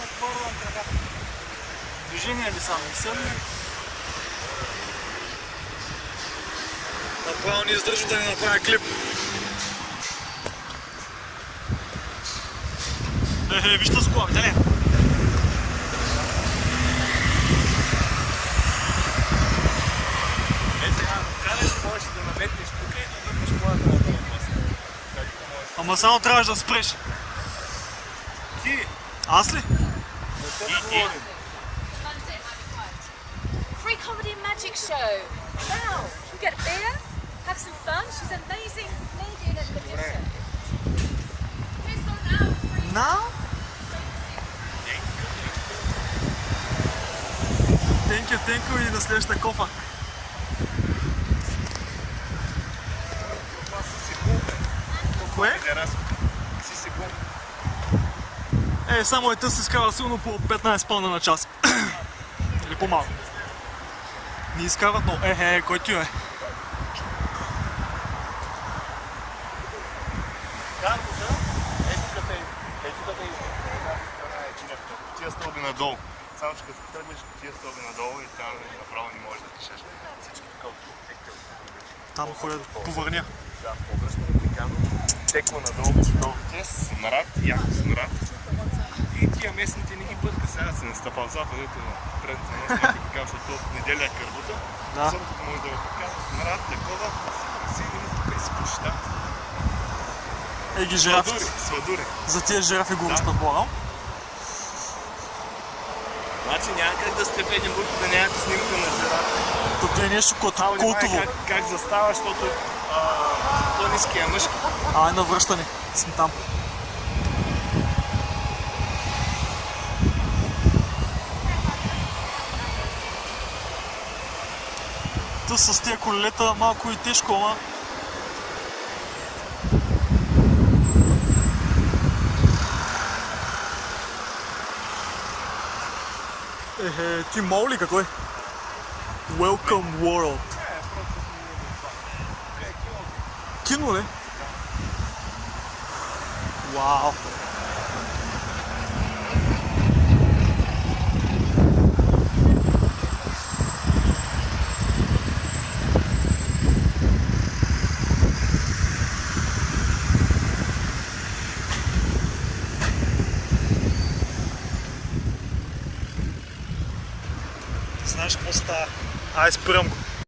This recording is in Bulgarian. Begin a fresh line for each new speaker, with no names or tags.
отвървам краката. Движение ли само? Съдне? Направо не издържа да ни направя клип. Вижте с кола, видя ли? Ама само трябваш да спреш.
Ти?
Аз ли?
Free comedy and magic show. Wow, we get a beer, have some fun. She's an amazing lady and a magician. Here's one now. Free.
Now? Thank you и на следващата кофа. Кое? Само ета се изкарва силно по 15 пълна на час. Или по-малко. Не изкарват, но кой ти е?
Тия стълби надолу. Само че като тръгнеш тия стълби надолу и там направо не можеш да дишаш. Всичко така от тук.
Там ходят по върня.
Да, повръщане прикано. Текло надолу по стълбите с нарад, яко с нарад. И тия местните не ги пътка сега да се настъпа в западето на предната нощ, някой така, защото неделя е кърбута.
Да.
Събота може да го покажа с нарад, такова, си идем тук и си пуща.
Ги жирафи.
Свадури.
За тия жирафи го предполагам.
Значи няма как да сте в Единбург да нямате снимка на жирафи.
Тук е нещо култово.
Как застава, защото по-ниски е мъжки.
На връщане сме там. Ту с тия колелета малко и тежко, ама... Ти мол ли какво е? Welcome World. Кино ли? Вау! Знаеш какво става? Ай, спирам го.